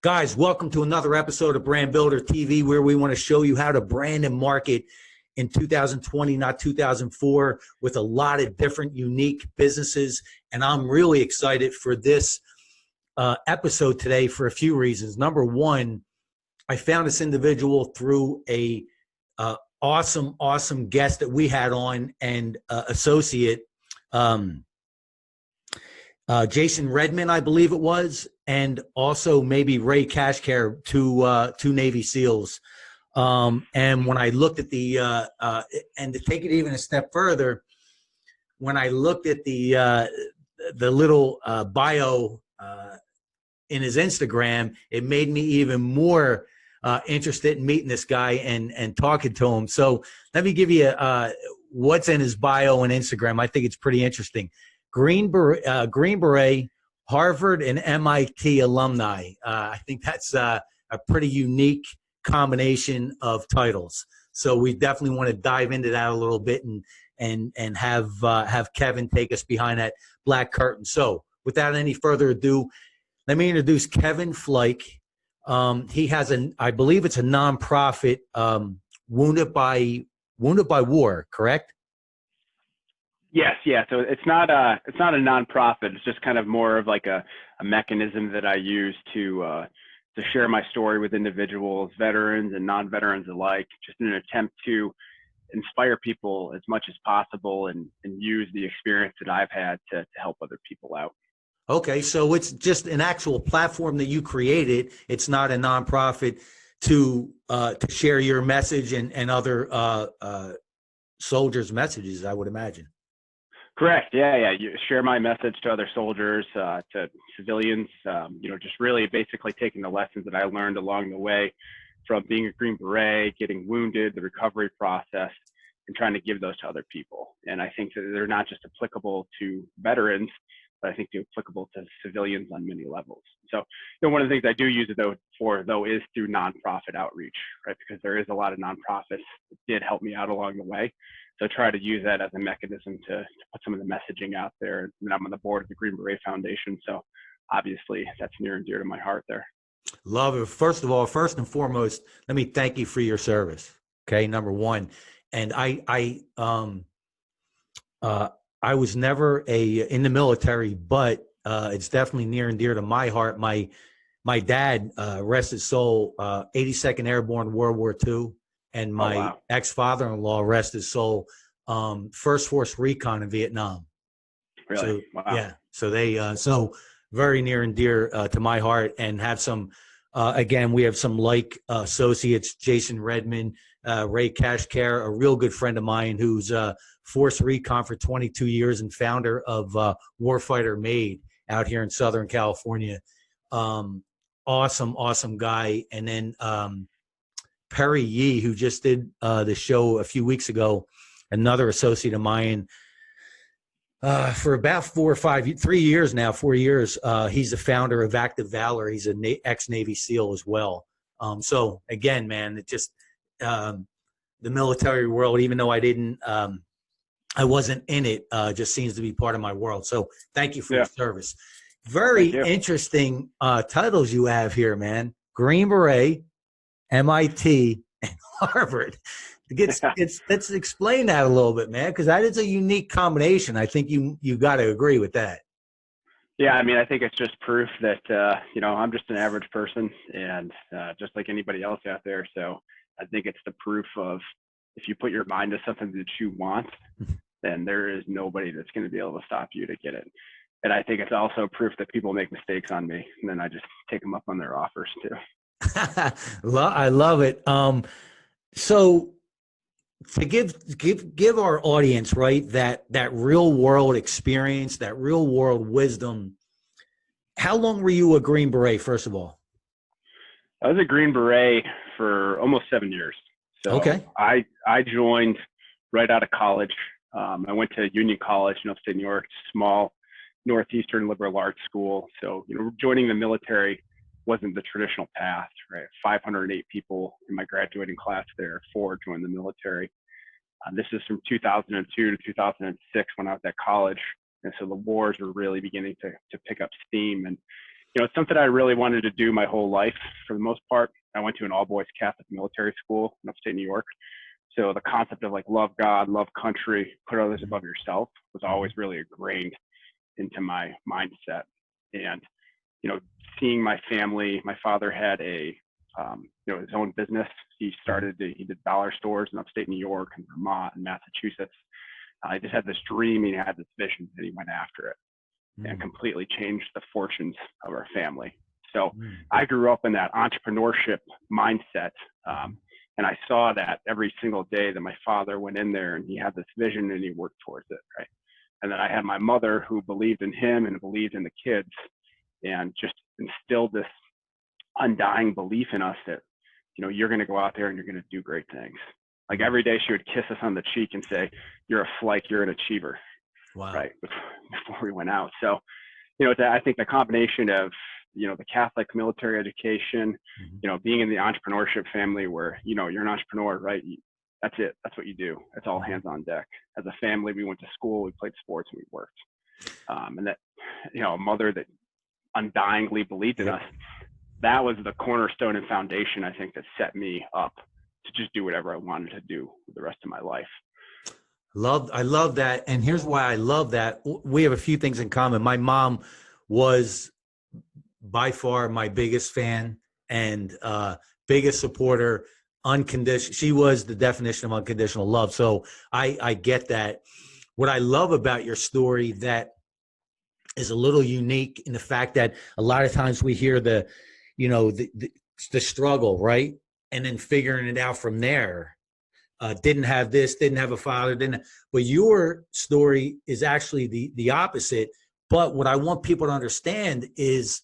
Guys, welcome to another episode of Brand Builder TV, where we want to show you how to brand and market in 2020, not 2004, with a lot of different unique businesses. And I'm really excited for this episode today for a few reasons. Number one, I found this individual through a awesome guest that we had on and associate, Jason Redmond, I believe it was, and also maybe Ray Cashcare, two Navy SEALs. And when I looked at the and to take it even a step further, when I looked at the little bio in his Instagram, it made me even more interested in meeting this guy and talking to him. So let me give you what's in his bio and Instagram. I think it's pretty interesting. Green Beret, Harvard and MIT alumni. I think that's a pretty unique combination of titles. So we definitely want to dive into that a little bit and have Kevin take us behind that black curtain. So without any further ado, let me introduce Kevin Flike. He has I believe it's a nonprofit, Wounded by War, correct? Yes, yeah. So it's not a nonprofit. It's just kind of more of like a mechanism that I use to share my story with individuals, veterans and non-veterans alike, just in an attempt to inspire people as much as possible and use the experience that I've had to help other people out. Okay, so it's just an actual platform that you created. It's not a nonprofit to share your message and other soldiers' messages, I would imagine. Correct. Yeah. You share my message to other soldiers, to civilians, just really basically taking the lessons that I learned along the way from being a Green Beret, getting wounded, the recovery process, and trying to give those to other people. And I think that they're not just applicable to veterans, but I think they're applicable to civilians on many levels. So, one of the things I do use it though is through nonprofit outreach, right? Because there is a lot of nonprofits that did help me out along the way. So I try to use that as a mechanism to put some of the messaging out there. And I'm on the board of the Green Beret Foundation. So obviously that's near and dear to my heart there. Love it. First and foremost, let me thank you for your service. Okay. Number one. And I was never in the military, but it's definitely near and dear to my heart. My dad, rest his soul, 82nd Airborne, World War II. And my ex-father-in-law, rest his soul, First Force Recon in Vietnam. Really? So, wow. Yeah. So they, so very near and dear to my heart, and have some, again, we have some like associates, Jason Redmond, Ray Cashcare, a real good friend of mine who's Force Recon for 22 years and founder of Warfighter Made out here in Southern California. Awesome guy. And then, Perry Yee, who just did the show a few weeks ago, another associate of mine, for about 3 years now, 4 years. He's the founder of Active Valor. He's an ex-Navy SEAL as well. So again, man, it just the military world, even though I wasn't in it, just seems to be part of my world. So thank you for your service. Very interesting titles you have here, man. Green Beret, MIT, and Harvard. Let's explain that a little bit, man, because that is a unique combination. I think you got to agree with that. Yeah, I mean, I think it's just proof that I'm just an average person, and just like anybody else out there. So I think it's the proof of, if you put your mind to something that you want, then there is nobody that's going to be able to stop you to get it. And I think it's also proof that people make mistakes on me, and then I just take them up on their offers too. I love it. So to give our audience, right, that real world experience, that real world wisdom, how long were you a Green Beret, first of all? I was a Green Beret for almost 7 years. So okay. I joined right out of college. I went to Union College in upstate New York, small Northeastern liberal arts school. So, joining the military wasn't the traditional path, right? 508 people in my graduating class there, 4 joined the military. This is from 2002 to 2006 when I was at college. And so the wars were really beginning to pick up steam. And, it's something I really wanted to do my whole life for the most part. I went to an all-boys Catholic military school in upstate New York. So the concept of like love God, love country, put others above yourself was always really ingrained into my mindset. And, seeing my family, my father had his own business. He did dollar stores in upstate New York and Vermont and Massachusetts. I just had this dream, he had this vision, and he went after it and completely changed the fortunes of our family. So I grew up in that entrepreneurship mindset. And I saw that every single day that my father went in there and he had this vision and he worked towards it, right? And then I had my mother who believed in him and believed in the kids and just instilled this undying belief in us that, you're going to go out there and you're going to do great things. Like every day she would kiss us on the cheek and say, you're a Flike, you're an achiever. Wow. Right, before we went out. So, I think the combination of, the Catholic military education, being in the entrepreneurship family where, you're an entrepreneur, right? That's it. That's what you do. It's all hands on deck. As a family, we went to school, we played sports, and we worked. And that, a mother that undyingly believed in us, that was the cornerstone and foundation, I think, that set me up to just do whatever I wanted to do for the rest of my life. I love that. And here's why I love that. We have a few things in common. My mom was by far my biggest fan and biggest supporter, unconditional. She was the definition of unconditional love. So I get that. What I love about your story that is a little unique in the fact that a lot of times we hear the struggle, right? And then figuring it out from there. Didn't have this, didn't have a father, but your story is actually the opposite. But what I want people to understand is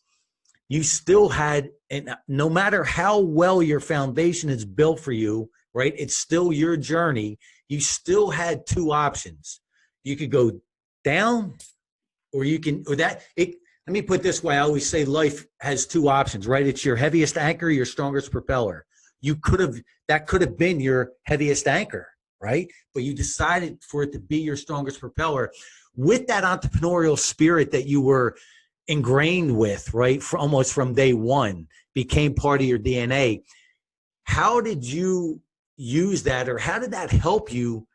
you still had, and no matter how well your foundation is built for you, right? It's still your journey. You still had two options. You could go down let me put it this way. I always say life has two options, right? It's your heaviest anchor, your strongest propeller. That could have been your heaviest anchor, right? But you decided for it to be your strongest propeller with that entrepreneurial spirit that you were ingrained with, right? Almost from day one, became part of your DNA. How did you use that, or how did that help you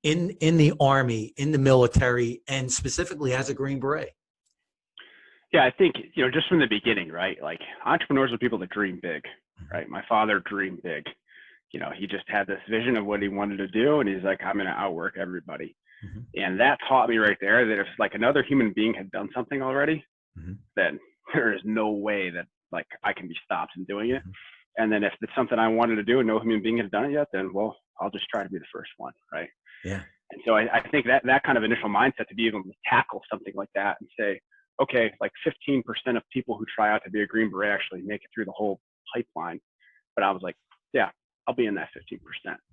in the Army, in the military, and specifically as a Green Beret? Yeah, I think, just from the beginning, right? Like entrepreneurs are people that dream big, right? My father dreamed big. He just had this vision of what he wanted to do. And he's like, I'm going to outwork everybody. And that taught me right there that if like another human being had done something already, then there is no way that like I can be stopped in doing it. And then if it's something I wanted to do and no human being has done it yet, then, well, I'll just try to be the first one, right? Yeah. And so I think that kind of initial mindset to be able to tackle something like that and say, okay, like 15% of people who try out to be a Green Beret actually make it through the whole pipeline. But I was like, yeah, I'll be in that 15%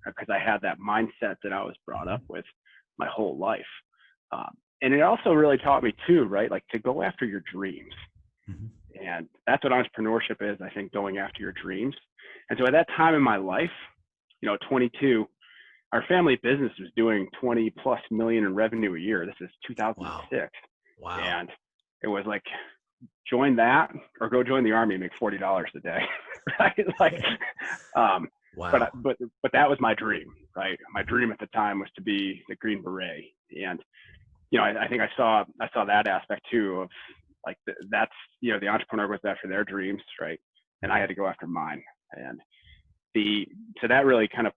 because I had that mindset that I was brought up with my whole life. And it also really taught me too, right? Like to go after your dreams. And that's what entrepreneurship is, I think, going after your dreams. And so at that time in my life, 22, our family business was doing 20 plus million in revenue a year. This is 2006. Wow. And it was like, join that or go join the Army and make $40 a day. Right? Like, wow. But that was my dream, right? My dream at the time was to be the Green Beret. And, I think I saw that aspect too of like, that's, the entrepreneur goes after their dreams, right? And I had to go after mine. And so that really kind of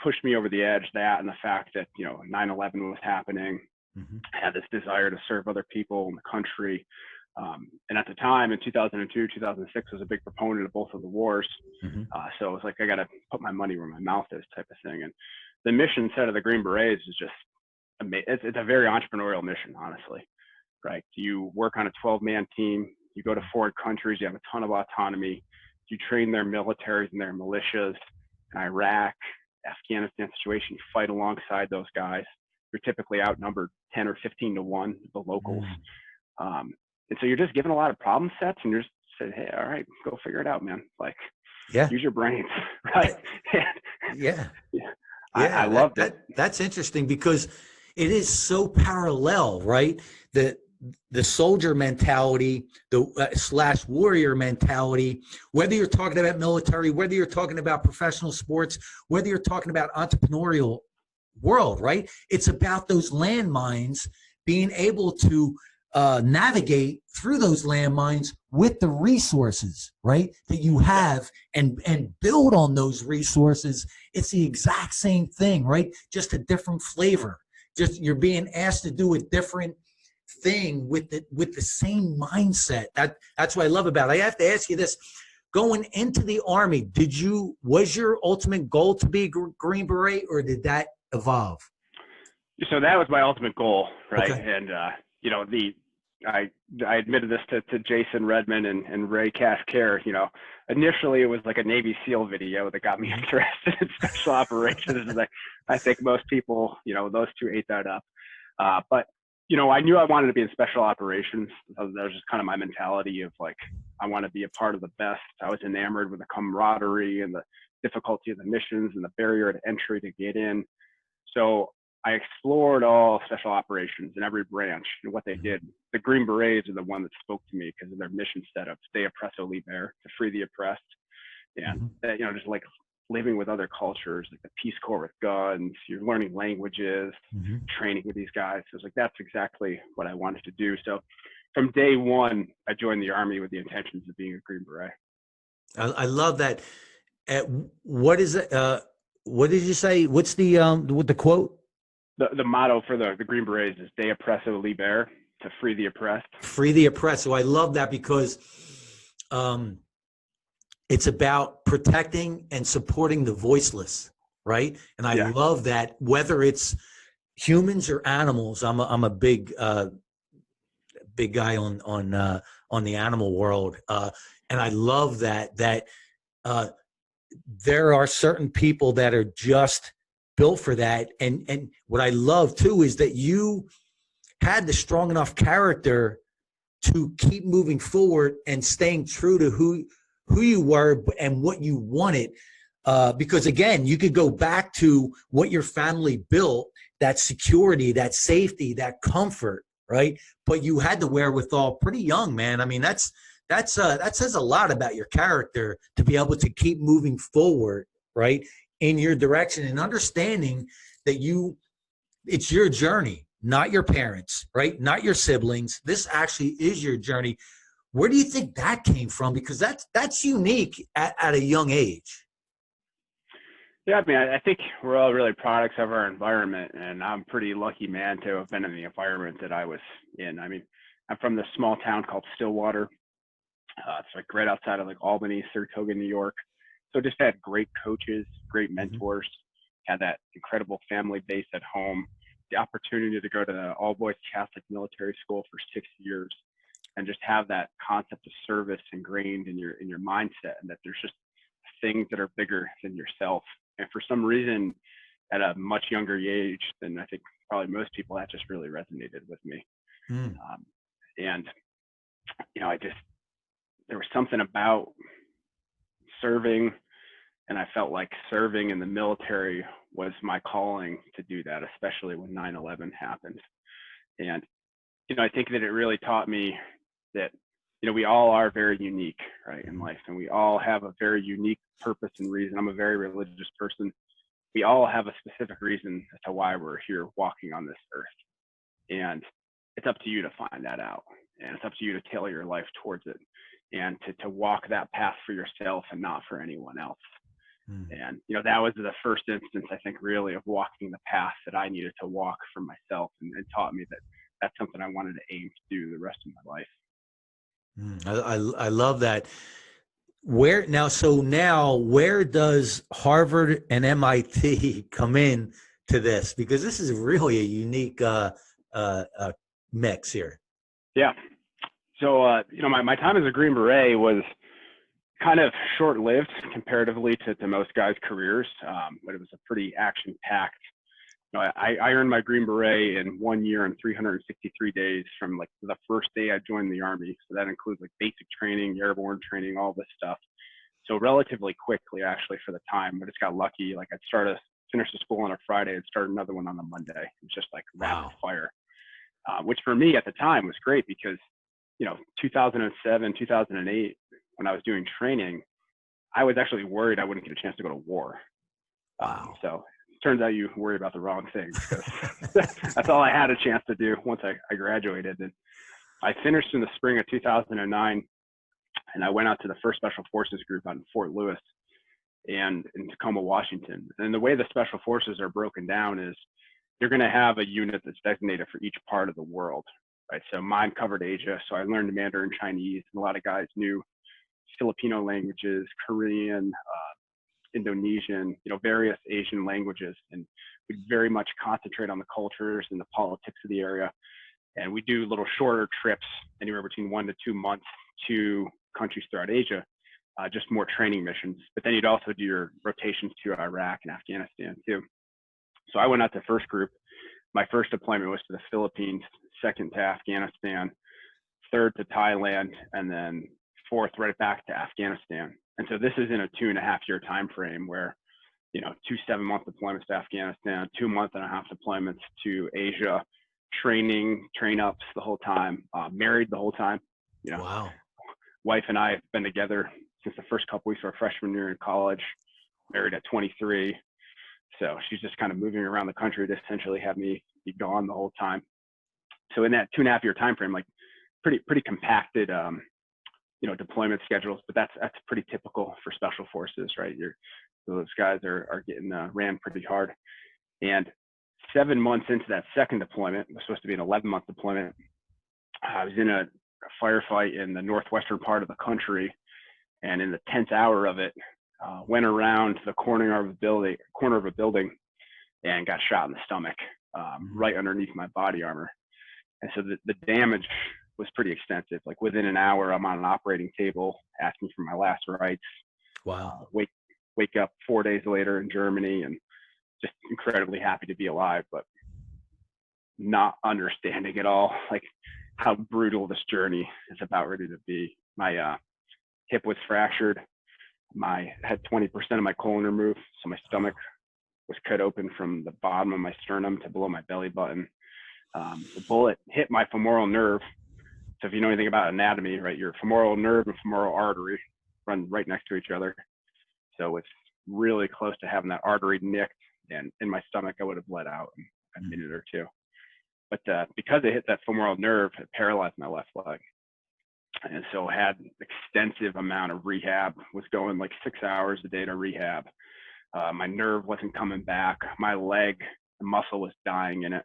pushed me over the edge, that and the fact that 9/11 was happening. I had this desire to serve other people in the country, and at the time in 2002 2006 was a big proponent of both of the wars. So it was like I got to put my money where my mouth is type of thing. And the mission set of the Green Berets is just amazing. It's a very entrepreneurial mission, honestly, right? You work on a 12-man team, you go to foreign countries, you have a ton of autonomy, you train their militaries and their militias in Iraq, Afghanistan situation, you fight alongside those guys. You're typically outnumbered 10 or 15 to 1, the locals. And so you're just given a lot of problem sets and you're just saying, hey, all right, go figure it out, man. Like, use your brains, right? I love that. That's interesting because it is so parallel, right? the soldier mentality, the slash warrior mentality, whether you're talking about military, whether you're talking about professional sports, whether you're talking about entrepreneurial world, right? It's about those landmines, being able to navigate through those landmines with the resources, right, that you have, and build on those resources. It's the exact same thing, right? Just a different flavor. Just you're being asked to do a different thing with the same mindset. That's what I love about it. I have to ask you this: going into the Army, was your ultimate goal to be a Green Beret, or did that evolve? So that was my ultimate goal, right? Okay. And you know, I admitted this to Jason Redmond and Ray Cashcare. You know, initially it was like a Navy SEAL video that got me interested in special operations. And I think most people, you know, those two ate that up. But you know, I knew I wanted to be in special operations. That was just kind of my mentality of like, I want to be a part of the best. I was enamored with the camaraderie and the difficulty of the missions and the barrier to entry to get in. So I explored all special operations in every branch and what they did. The Green Berets are the one that spoke to me because of their mission setup: de oppresso liber, to free the oppressed. And that, you know, just like living with other cultures, like the Peace Corps with guns, you're learning languages, training with these guys. So it's like, that's exactly what I wanted to do. So from day one, I joined the Army with the intentions of being a Green Beret. I love that. What is it? What did you say? What's the quote? The motto for the Green Berets is de oppresso liber, to free the oppressed. Free the oppressed. So I love that because it's about protecting and supporting the voiceless, right? And I love that, whether it's humans or animals. I'm a big guy on the animal world, and I love that there are certain people that are just built for that. And what I love too is that you had the strong enough character to keep moving forward and staying true to who you were and what you wanted. Because again, you could go back to what your family built, that security, that safety, that comfort, right? But you had the wherewithal pretty young, man. I mean, that says a lot about your character to be able to keep moving forward, right, in your direction, and understanding that it's your journey, not your parents, right? Not your siblings. This actually is your journey. Where do you think that came from? Because that's unique at a young age. Yeah, I mean, I think we're all really products of our environment, and I'm a pretty lucky man to have been in the environment that I was in. I mean, I'm from this small town called Stillwater. It's like right outside of like Albany, Saratoga, New York. So just had great coaches, great mentors, had that incredible family base at home, the opportunity to go to the all-boys Catholic military school for 6 years, and just have that concept of service ingrained in your mindset, and that there's just things that are bigger than yourself. And for some reason, at a much younger age than I think probably most people, that just really resonated with me. And you know, there was something about serving, and I felt like serving in the military was my calling to do that, especially when 9/11 happened. And you know, I think that it really taught me that, you know, we all are very unique, right, in life, and we all have a very unique purpose and reason. I'm a very religious person. We all have a specific reason as to why we're here walking on this earth, and it's up to you to find that out, and it's up to you to tailor your life towards it, and to walk that path for yourself and not for anyone else. And you know, that was the first instance, I think, really, of walking the path that I needed to walk for myself, and taught me that that's something I wanted to aim to do the rest of my life. I love that. Where does Harvard and MIT come in to this? Because this is really a unique mix here. Yeah. So, you know, my time as a Green Beret was kind of short-lived comparatively to most guys' careers, but it was a pretty action-packed. You know, I earned my Green Beret in 1 year and 363 days from like the first day I joined the Army. So that includes like basic training, airborne training, all this stuff. So relatively quickly, actually, for the time. I just got lucky. Like I'd finish the school on a Friday, and start another one on a Monday. It's just like rapid fire. which for me at the time was great because, 2007, 2008, when I was doing training, I was actually worried I wouldn't get a chance to go to war. Wow. So it turns out you worry about the wrong things because that's all I had a chance to do once I graduated. And I finished in the spring of 2009, and I went out to the 1st Special Forces group out in Fort Lewis and in Tacoma, Washington. And the way the Special Forces are broken down is you're going to have a unit that's designated for each part of the world, right? So mine covered Asia, so I learned Mandarin Chinese, and a lot of guys knew Filipino languages, Korean, Indonesian, various Asian languages, and we very much concentrate on the cultures and the politics of the area. And we do little shorter trips, anywhere between 1 to 2 months, to countries throughout Asia, just more training missions. But then you'd also do your rotations to Iraq and Afghanistan too. So I went out to first group. My first deployment was to the Philippines, second to Afghanistan, third to Thailand, and then fourth right back to Afghanistan. And so this is in a 2.5-year time frame where, 2 7-month deployments to Afghanistan, 2 1.5 deployments to Asia, training, train ups the whole time, married the whole time. Wow. Wife and I have been together since the first couple weeks of our freshman year in college, married at 23. So she's just kind of moving around the country to essentially have me be gone the whole time. So in that 2.5-year time frame, like pretty compacted, deployment schedules, but that's pretty typical for special forces, right? Those guys are getting ran pretty hard. And 7 months into that second deployment, it was supposed to be an 11-month deployment. I was in a firefight in the northwestern part of the country, and in the 10th hour of it, went around the corner of a building and got shot in the stomach, right underneath my body armor. And so the damage was pretty extensive. Like within an hour, I'm on an operating table asking for my last rites. Wow. Wake up 4 days later in Germany and just incredibly happy to be alive, but not understanding at all like how brutal this journey is about ready to be. My hip was fractured. I had 20% of my colon removed, so my stomach was cut open from the bottom of my sternum to below my belly button. The bullet hit my femoral nerve. So if you know anything about anatomy, right, your femoral nerve and femoral artery run right next to each other. So it's really close to having that artery nicked, and in my stomach, I would have bled out in a minute or two. But because it hit that femoral nerve, it paralyzed my left leg. And so I had extensive amount of rehab, was going like 6 hours a day to rehab. My nerve wasn't coming back. My leg, the muscle was dying in it.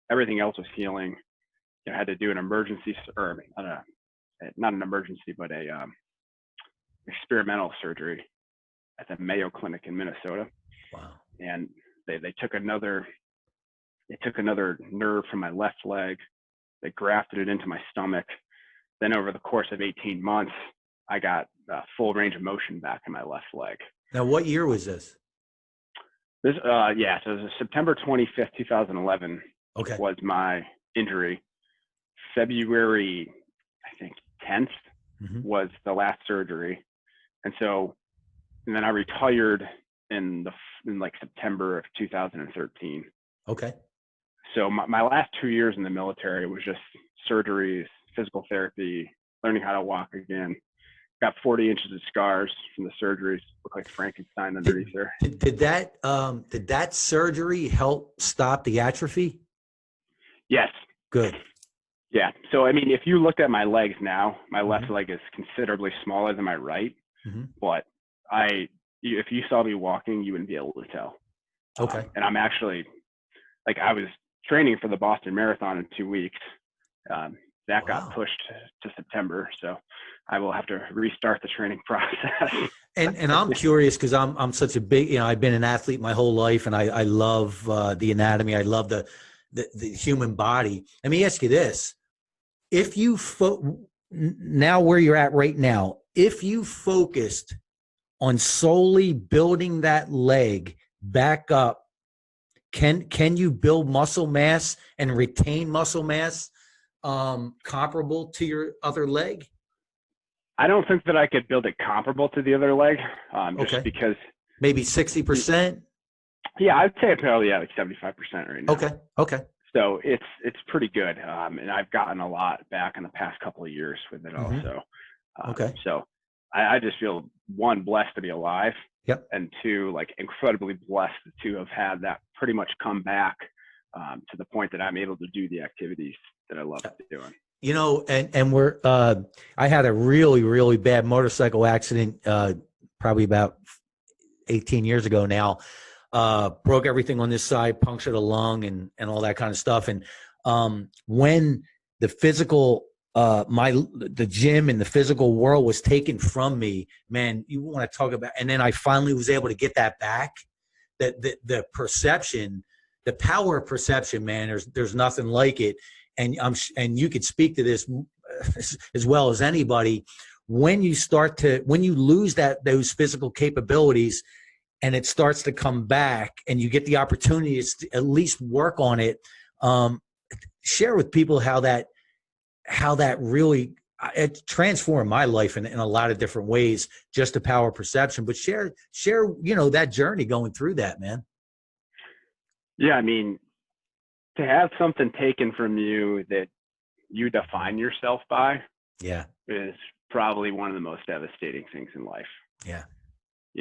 Everything else was healing. I had to do an emergency, or not an emergency, but a experimental surgery at the Mayo Clinic in Minnesota. Wow. And they took another nerve from my left leg. They grafted it into my stomach. Then over the course of 18 months, I got full range of motion back in my left leg. Now, what year was this? So it was September 25th, 2011 Okay. was my injury. February, I think 10th was the last surgery. And then I retired in like September of 2013. Okay. So my last 2 years in the military was just surgeries, physical therapy, learning how to walk again. Got 40 inches of scars from the surgeries. Look like Frankenstein underneath there. Did that surgery help stop the atrophy? Yes. Good. Yeah. So, I mean, if you looked at my legs now, my left leg is considerably smaller than my right. But if you saw me walking, you wouldn't be able to tell. Okay. And I'm actually, I was training for the Boston Marathon in 2 weeks. That got pushed to September. So I will have to restart the training process. And I'm curious because I'm such a big, I've been an athlete my whole life, and I love the anatomy. I love the human body. Let me ask you this. If you now where you're at right now, if you focused on solely building that leg back up, can you build muscle mass and retain muscle mass comparable to your other leg? I don't think that I could build it comparable to the other leg, just because maybe 60%. Yeah, I'd say probably like 75% right now. Okay. So it's pretty good. And I've gotten a lot back in the past couple of years with it Mm-hmm. also. Okay. So I just feel, one, blessed to be alive. Yep. And two, like incredibly blessed to have had that pretty much come back to the point that I'm able to do the activities that I love doing. You know, and we're I had a really, really bad motorcycle accident probably about 18 years ago now. Broke everything on this side, punctured a lung and all that kind of stuff. And when the physical the gym and the physical world was taken from me, man, you want to talk about, and then I finally was able to get that back. That the perception, the power of perception, man, there's nothing like it. And and you could speak to this as well as anybody. When you lose those physical capabilities and it starts to come back and you get the opportunity to at least work on it, share with people how that really it transformed my life in a lot of different ways, just the power of perception. But share, that journey going through that, man. Yeah, I mean, to have something taken from you that you define yourself by, yeah, is probably one of the most devastating things in life. Yeah.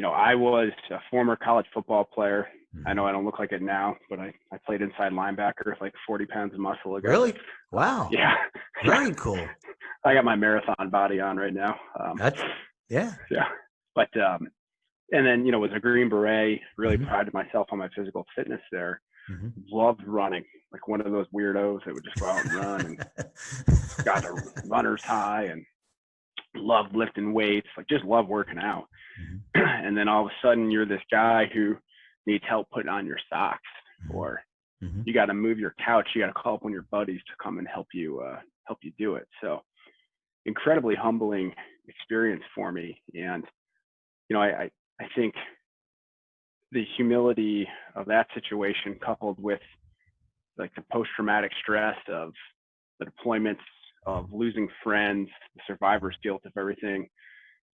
I was a former college football player. Mm-hmm. I know I don't look like it now, but I played inside linebacker with like 40 pounds of muscle ago. Really? Wow. Yeah. Very cool. I got my marathon body on right now. Yeah. But, and then, was a Green Beret, really Mm-hmm. prided myself on my physical fitness there. Mm-hmm. Loved running, like one of those weirdos that would just go out and run and got a runner's high and loved lifting weights, like just love working out. Mm-hmm. And then all of a sudden you're this guy who needs help putting on your socks, mm-hmm. or mm-hmm. you got to move your couch. You got to call up one of your buddies to come and help you do it. So incredibly humbling experience for me. And, I think the humility of that situation, coupled with like the post-traumatic stress of the deployments, of losing friends, the survivor's guilt of everything,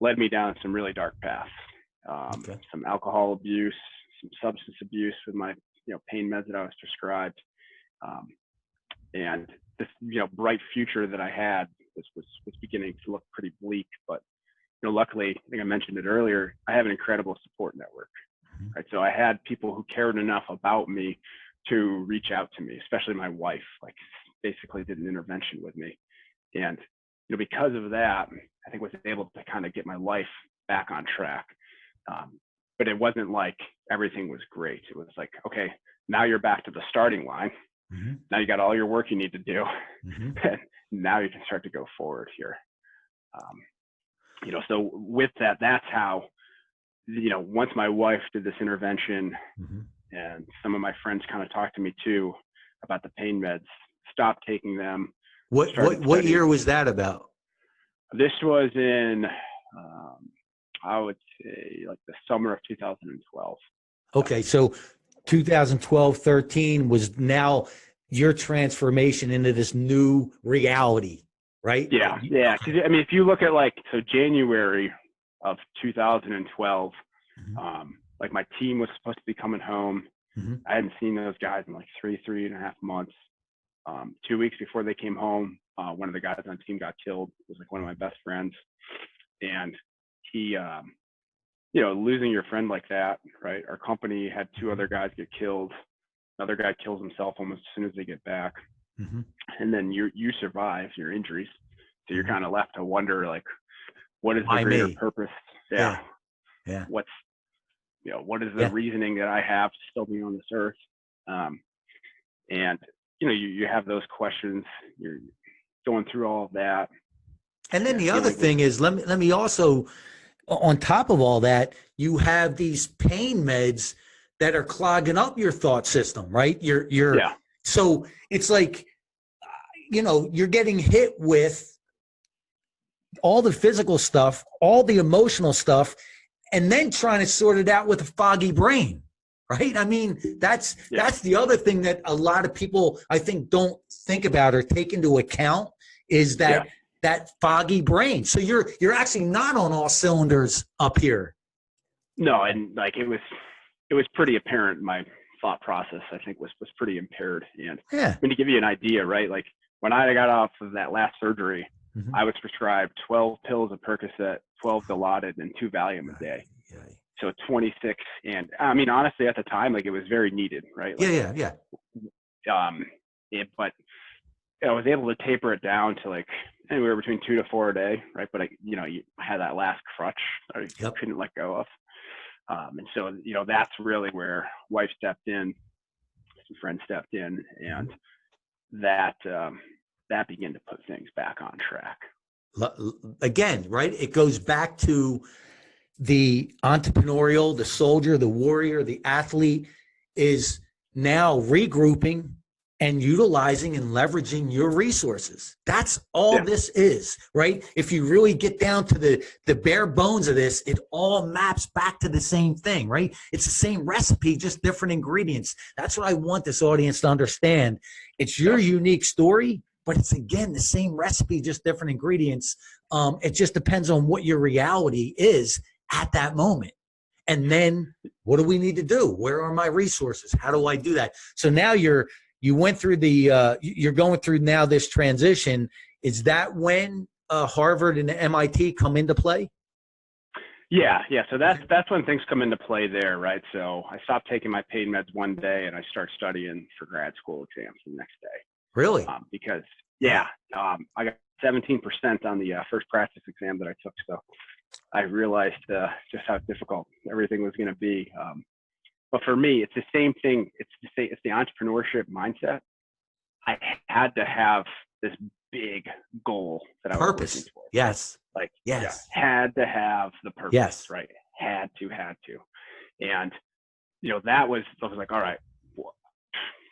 led me down some really dark paths. Some alcohol abuse, some substance abuse with my, pain meds that I was prescribed. And this, bright future that I had was beginning to look pretty bleak. But, luckily, I think I mentioned it earlier, I have an incredible support network. Mm-hmm. Right. So I had people who cared enough about me to reach out to me, especially my wife, like basically did an intervention with me. And, because of that, I think was able to kind of get my life back on track. But it wasn't like everything was great. It was like, okay, now you're back to the starting line. Mm-hmm. Now you got all your work you need to do. Mm-hmm. And now you can start to go forward here. So with that, that's how, once my wife did this intervention, mm-hmm. and some of my friends kind of talked to me too about the pain meds, stopped taking them. What year was that about? This was in, I would say like the summer of 2012. Okay. So 2012, 13 was now your transformation into this new reality, right? Yeah. Yeah. I mean, if you look at January of 2012, mm-hmm. Like my team was supposed to be coming home. Mm-hmm. I hadn't seen those guys in like 3.5 months. 2 weeks before they came home, one of the guys on the team got killed. It was like one of my best friends. And he, losing your friend like that, right? Our company had 2 other guys get killed. Another guy kills himself almost as soon as they get back. Mm-hmm. And then you survive your injuries. So you're kind of left to wonder, like, what is the greater purpose? Yeah. What is the reasoning that I have to still be on this earth? And, you have those questions, you're going through all of that. And then the other thing is, let me also, on top of all that, you have these pain meds that are clogging up your thought system, right? So it's like, you're getting hit with all the physical stuff, all the emotional stuff, and then trying to sort it out with a foggy brain, right? I mean, that's the other thing that a lot of people, I think, don't think about or take into account is that foggy brain. So you're actually not on all cylinders up here. No, and like it was pretty apparent my thought process, I think was pretty impaired. And Yeah. I mean, to give you an idea, right? Like when I got off of that last surgery, Mhm. I was prescribed 12 pills of Percocet, 12 Dilaudid, and 2 Valium a day. Yeah. So 26. And I mean, honestly, at the time, like it was very needed, right? Like, Yeah. but I was able to taper it down to like anywhere between 2 to 4 a day, right? But I had that last crutch I couldn't let go of. And so, that's really where wife stepped in, some friends stepped in, and that began to put things back on track. Again, right? It goes back to the entrepreneurial, the soldier, the warrior, the athlete is now regrouping and utilizing and leveraging your resources. That's all this is, right? If you really get down to the bare bones of this, it all maps back to the same thing, right? It's the same recipe, just different ingredients. That's what I want this audience to understand. It's your unique story, but it's, again, the same recipe, just different ingredients. It just depends on what your reality is at that moment. And then what do we need to do? Where are my resources? How do I do that? So now you're going through now this transition. Is that when Harvard and MIT come into play? Yeah. So that's when things come into play there, right? So I stopped taking my pain meds one day and I start studying for grad school exams the next day. Really? Because I got 17% on the first practice exam that I took. So I realized just how difficult everything was going to be. But for me, it's the same thing. It's the entrepreneurship mindset. I had to have this big goal that I was working towards. Yes. Had to have the purpose. Yes. Right. Had to. And I was like, all right,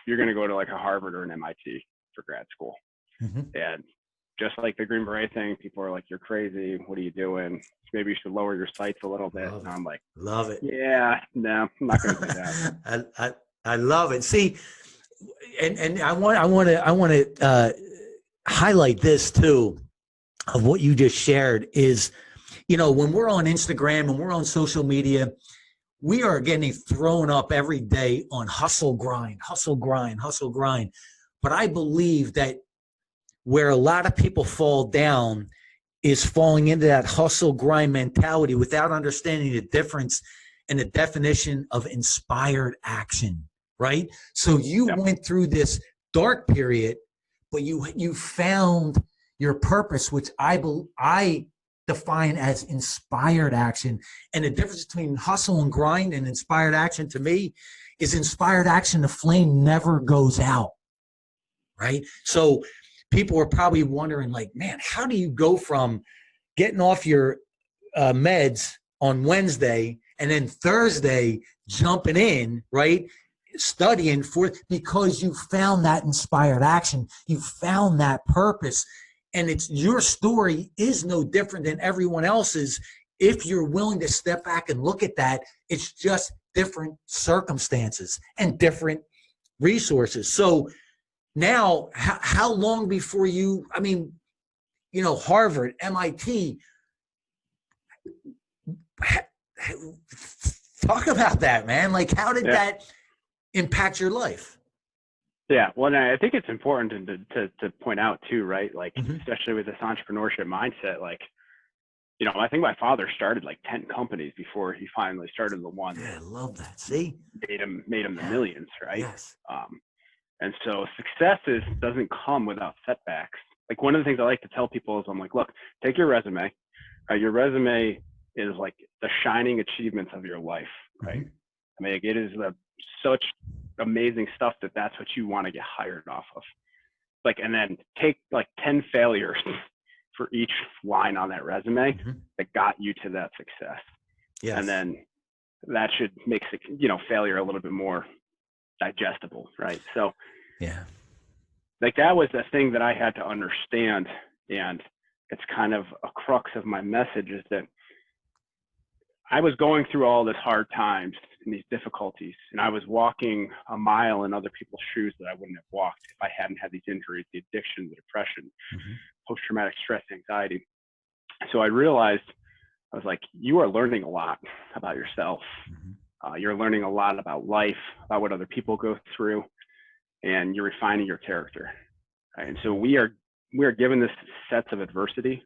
you're going to go to like a Harvard or an MIT for grad school. And just like the Green Beret thing, people are like, you're crazy. What are you doing? Maybe you should lower your sights a little bit. And I'm like, love it. Yeah, no, I'm not going to do that. I love it. See, and I want to highlight this too, of what you just shared is, when we're on Instagram and we're on social media, we are getting thrown up every day on hustle, grind. But I believe that where a lot of people fall down is falling into that hustle grind mentality without understanding the difference and the definition of inspired action, right? So you went through this dark period, but you found your purpose, which I define as inspired action. And the difference between hustle and grind and inspired action to me is inspired action, the flame never goes out, right? So people are probably wondering, like, man, how do you go from getting off your meds on Wednesday and then Thursday jumping in, right, studying because you found that inspired action, you found that purpose, and it's your story is no different than everyone else's. If you're willing to step back and look at that, it's just different circumstances and different resources. So now, how long before Harvard, MIT, talk about that, man. Like, how did that impact your life? Yeah, well, I think it's important to point out too, right? Like, especially with this entrepreneurship mindset, like, I think my father started like 10 companies before he finally started the one. Yeah, I love that. See? Made him the millions, right? Yes. And so success doesn't come without setbacks. Like, one of the things I like to tell people is, I'm like, look, take your resume. Your resume is like the shining achievements of your life, right? I mean, it is such amazing stuff that's what you want to get hired off of. Like, and then take like 10 failures for each line on that resume that got you to that success. Yes. And then that should make failure a little bit more digestible, right? So like, that was the thing that I had to understand, and it's kind of a crux of my message, is that I was going through all this hard times and these difficulties, and I was walking a mile in other people's shoes that I wouldn't have walked if I hadn't had these injuries, the addiction, the depression, post-traumatic stress, anxiety. So I realized, I was like, you are learning a lot about yourself You're learning a lot about life, about what other people go through, and you're refining your character. Right? And so we are given this sets of adversity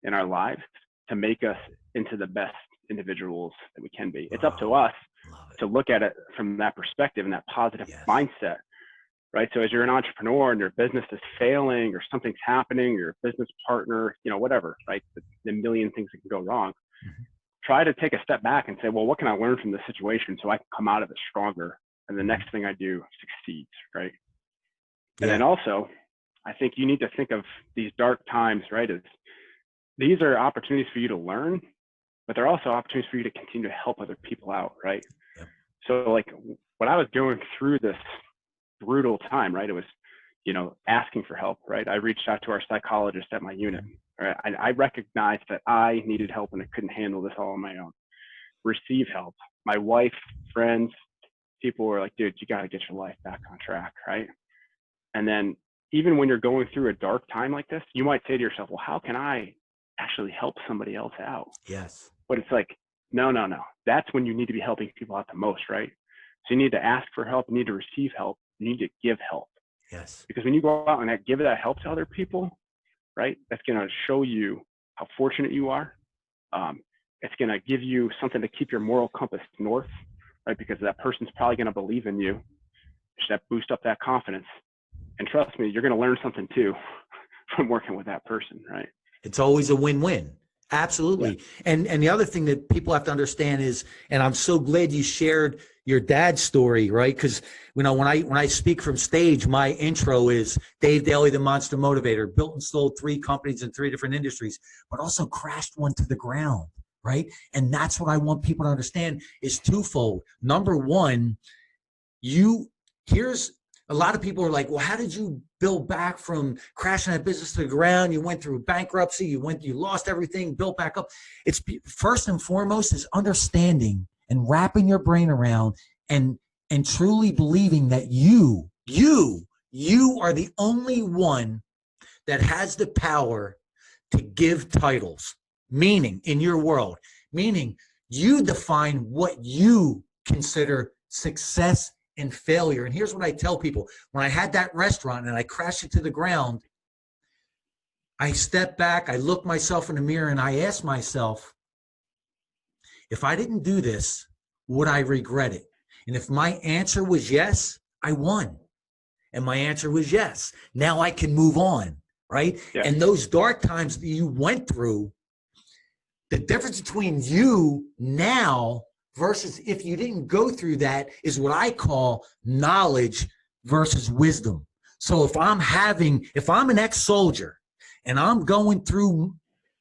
in our lives to make us into the best individuals that we can be. It's up to us to look at it from that perspective and that positive mindset, right? So as you're an entrepreneur and your business is failing or something's happening, your business partner, whatever, right? The million things that can go wrong. Try to take a step back and say, well, what can I learn from this situation so I can come out of it stronger? And the next thing I do succeeds, right? And then also, I think you need to think of these dark times, right? As these are opportunities for you to learn, but they're also opportunities for you to continue to help other people out, right? So like when I was going through this brutal time, right? It was, asking for help, right? I reached out to our psychologist at my unit. Right? I recognized that I needed help and I couldn't handle this all on my own. Receive help. My wife, friends, people were like, dude, you got to get your life back on track, right? And then even when you're going through a dark time like this, you might say to yourself, well, how can I actually help somebody else out? Yes. But it's like, no. That's when you need to be helping people out the most, right? So you need to ask for help. You need to receive help. You need to give help. Yes. Because when you go out and give that help to other people, right, that's going to show you how fortunate you are. It's going to give you something to keep your moral compass north, right? Because that person's probably going to believe in you. That boost up that confidence. And trust me, you're going to learn something too from working with that person, right? It's always a win-win. Absolutely. Yeah. And the other thing that people have to understand is, and I'm so glad you shared your dad's story, right? Because, when I speak from stage, my intro is Dave Daly, the Monster Motivator, built and sold 3 companies in 3 different industries, but also crashed one to the ground, right? And that's what I want people to understand is twofold. Number one, here's a lot of people are like, well, how did you build back from crashing that business to the ground? You went through bankruptcy, you lost everything, built back up. It's first and foremost is understanding and wrapping your brain around and truly believing that you are the only one that has the power to give titles, meaning in your world, meaning you define what you consider success and failure. And here's what I tell people. When I had that restaurant and I crashed it to the ground, I stepped back, I looked myself in the mirror, and I asked myself, if I didn't do this, would I regret it? And if my answer was yes, I won. And my answer was yes. Now I can move on, right? Yeah. And those dark times that you went through, the difference between you now versus if you didn't go through that is what I call knowledge versus wisdom. So if I'm an ex-soldier and I'm going through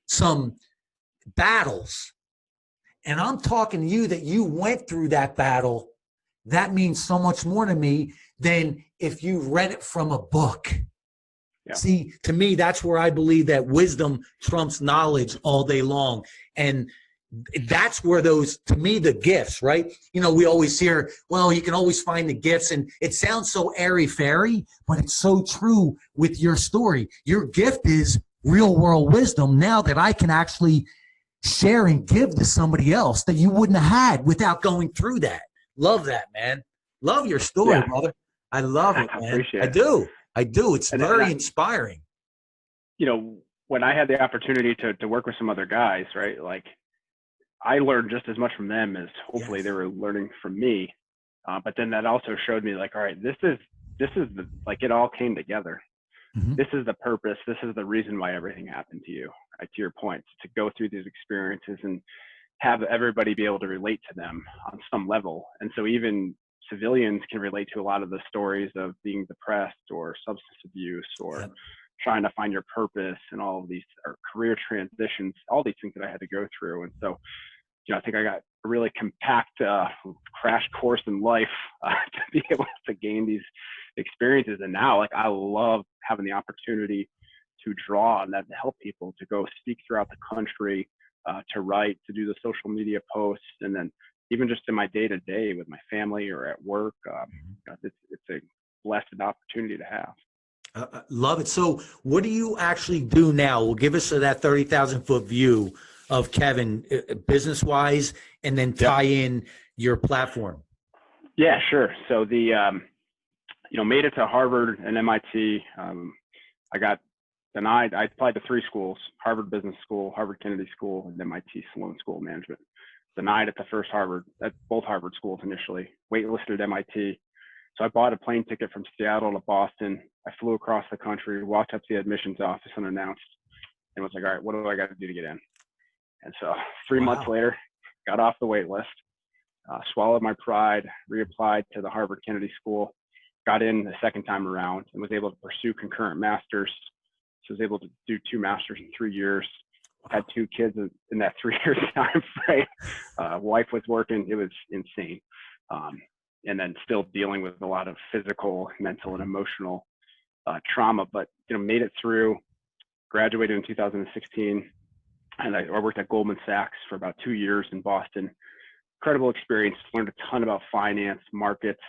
some battles and I'm talking to you that you went through that battle, that means so much more to me than if you read it from a book. Yeah. See, to me, that's where I believe that wisdom trumps knowledge all day long. And that's where to me, the gifts, right? We always hear, well, you can always find the gifts. And it sounds so airy-fairy, but it's so true with your story. Your gift is real world wisdom now that I can actually share and give to somebody else that you wouldn't have had without going through that. Love that, man. Love your story, brother. I love it, man. I appreciate it. I do. It's very inspiring. When I had the opportunity to work with some other guys, right? Like, I learned just as much from them as hopefully they were learning from me. But then that also showed me like, all right, this is it all came together. Mm-hmm. This is the purpose. This is the reason why everything happened to you, right? To your point, to go through these experiences and have everybody be able to relate to them on some level. And so even civilians can relate to a lot of the stories of being depressed or substance abuse or trying to find your purpose and all of these or career transitions, all these things that I had to go through. And so, I think I got a really compact crash course in life to be able to gain these experiences. And now, like, I love having the opportunity to draw on that, to help people, to go speak throughout the country, to write, to do the social media posts, and then even just in my day-to-day with my family or at work, it's a blessed opportunity to have. Love it. So what do you actually do now? Well, give us that 30,000 foot view of Kevin business-wise, and then tie in your platform. Yeah, sure. So made it to Harvard and MIT. I got denied. I applied to 3 schools: Harvard Business School, Harvard Kennedy School, and MIT Sloan School of Management. Denied at the first at both Harvard schools initially. Waitlisted at MIT. So I bought a plane ticket from Seattle to Boston. I flew across the country, walked up to the admissions office unannounced, and was like, all right, what do I got to do to get in? And so 3 months later, got off the wait list, swallowed my pride, reapplied to the Harvard Kennedy School, got in the second time around, and was able to pursue concurrent masters. So I was able to do 2 masters in 3 years. Had 2 kids in that 3 year time frame. Wife was working. It was insane. And then still dealing with a lot of physical, mental, and emotional trauma, but made it through. Graduated in 2016, and I worked at Goldman Sachs for about 2 years in Boston. Incredible experience. Learned a ton about finance, markets.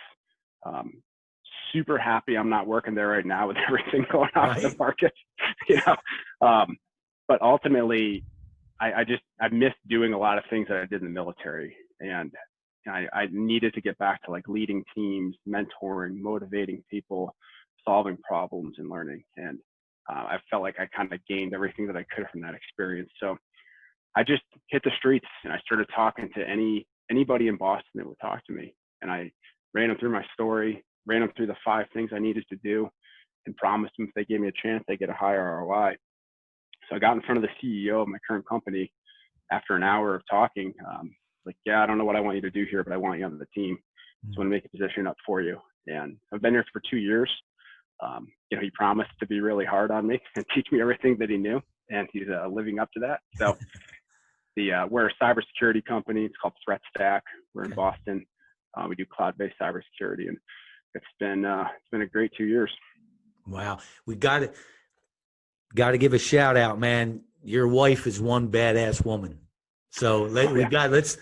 Super happy I'm not working there right now with everything going on in the market. But ultimately, I missed doing a lot of things that I did in the military, and I needed to get back to like leading teams, mentoring, motivating people, solving problems, and learning. And I felt like I kind of gained everything that I could from that experience. So I just hit the streets and I started talking to anybody in Boston that would talk to me. And I ran them through my story, ran them through the 5 things I needed to do, and promised them if they gave me a chance, they get a higher ROI. So I got in front of the CEO of my current company after an hour of talking. Like, yeah, I don't know what I want you to do here, but I want you on the team. So I want to make a position up for you. And I've been here for 2 years. He promised to be really hard on me and teach me everything that he knew, and he's living up to that. So we're a cybersecurity company. It's called Threat Stack. We're in Boston. We do cloud-based cybersecurity, and it's been a great 2 years. Wow, we got to give a shout out, man. Your wife is one badass woman. So let's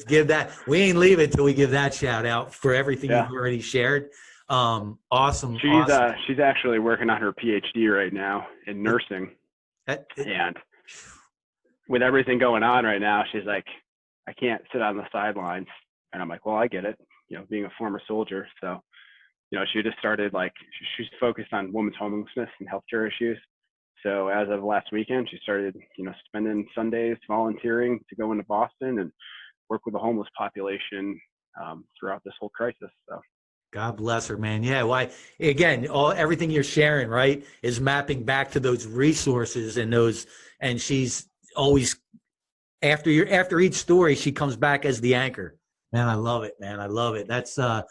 give that. We ain't leaving until we give that shout out for everything you've already shared. Awesome. She's actually working on her PhD right now in nursing, and with everything going on right now, she's like, I can't sit on the sidelines. And I'm like, well, I get it. Being a former soldier, so she just started she's focused on women's homelessness and healthcare issues. So as of last weekend, she started, spending Sundays volunteering to go into Boston and work with the homeless population throughout this whole crisis. So. God bless her, man. Yeah. Why? Again, everything you're sharing, right, is mapping back to those resources and she's always after each story, she comes back as the anchor. Man, I love it, man. I love it. That's just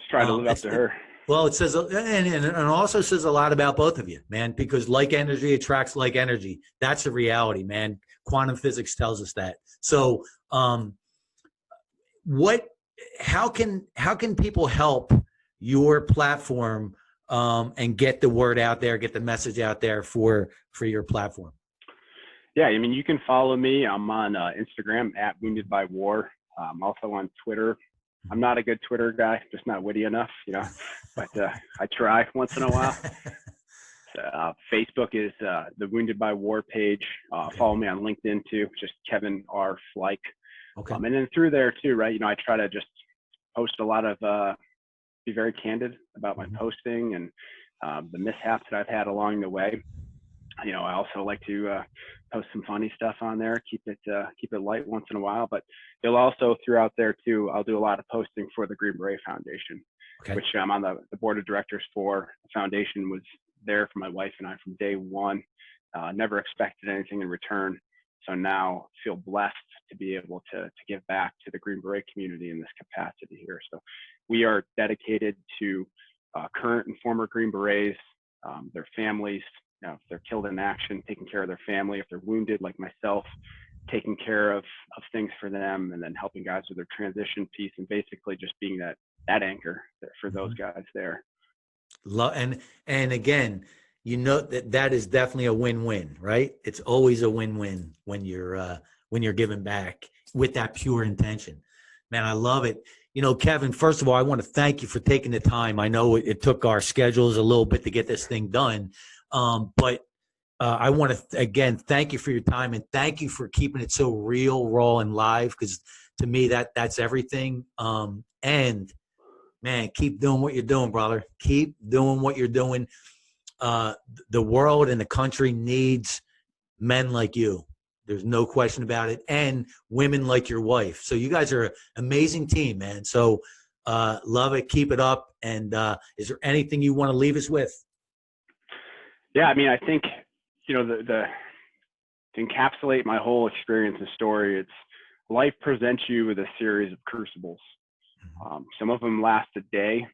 trying to live up to her. Well, it says, and also says a lot about both of you, man, because like energy attracts like energy. That's a reality, man. Quantum physics tells us that. So, how can people help your platform and get the word out there, get the message out there for your platform? Yeah, you can follow me. I'm on Instagram at Wounded by War. I'm also on Twitter. I'm not a good Twitter guy, just not witty enough, but I try once in a while. Facebook is the Wounded by War page. Follow me on LinkedIn too, just Kevin R. Flike. Okay. And then through there too, right? I try to just post a lot of, be very candid about my posting and the mishaps that I've had along the way. I also like to post some funny stuff on there, keep it light once in a while, but you'll also throughout there too, I'll do a lot of posting for the Green Beret Foundation, which I'm on the board of directors for. The foundation was there for my wife and I from day one. Never expected anything in return. So now feel blessed to be able to give back to the Green Beret community in this capacity here. So we are dedicated to current and former Green Berets, their families, if they're killed in action, taking care of their family, if they're wounded like myself, taking care of things for them, and then helping guys with their transition piece, and basically just being that anchor for those guys there. And again, that is definitely a win-win, right? It's always a win-win when you're giving back with that pure intention. Man, I love it. Kevin, first of all, I want to thank you for taking the time. I know it took our schedules a little bit to get this thing done. But I want to, again, thank you for your time and thank you for keeping it so real, raw, and live, because to me, that's everything. And man, keep doing what you're doing, brother. Keep doing what you're doing. The world and the country needs men like you. There's no question about it. And women like your wife. So you guys are an amazing team, man. So love it. Keep it up. And is there anything you want to leave us with? Yeah, I mean, I think, you know, the to encapsulate my whole experience and story, it's life presents you with a series of crucibles. Some of them last a day,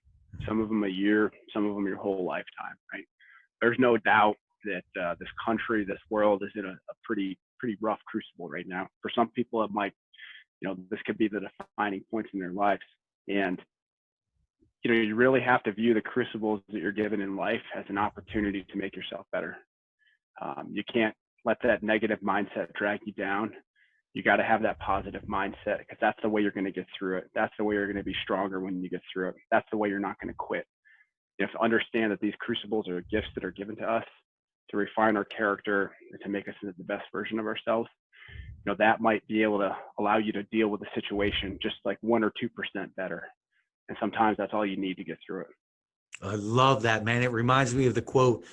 some of them a year, some of them your whole lifetime, right? There's no doubt that this country, this world is in a pretty rough crucible right now. For some people, it might, you know, this could be the defining points in their lives. And, you know, you really have to view the crucibles that you're given in life as an opportunity to make yourself better. You can't let that negative mindset drag you down. You got to have that positive mindset, because that's the way you're going to get through it. That's the way you're going to be stronger when you get through it. That's the way you're not going to quit. You have to understand that these crucibles are gifts that are given to us to refine our character and to make us into the best version of ourselves. You know, that might be able to allow you to deal with the situation just like 1 or 2% better. And sometimes that's all you need to get through it. I love that, man. It reminds me of the quote,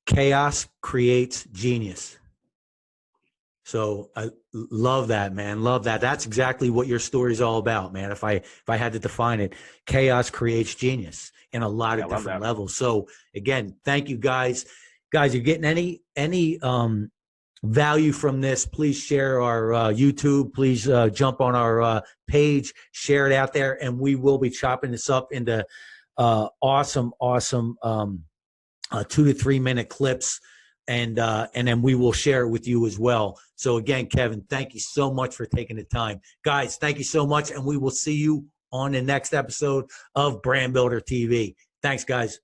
chaos creates genius. So I love that, man. Love that. That's exactly what your story is all about, man. If I had to define it, chaos creates genius in a lot of different levels. So again, thank you guys. Guys, you're getting any value from this, please share our YouTube. Please jump on our page, share it out there, and we will be chopping this up into awesome 2 to 3 minute clips, and then we will share it with you as well. So again, Kevin, thank you so much for taking the time. Guys, thank you so much, and we will see you on the next episode of Brand Builder TV. Thanks, guys.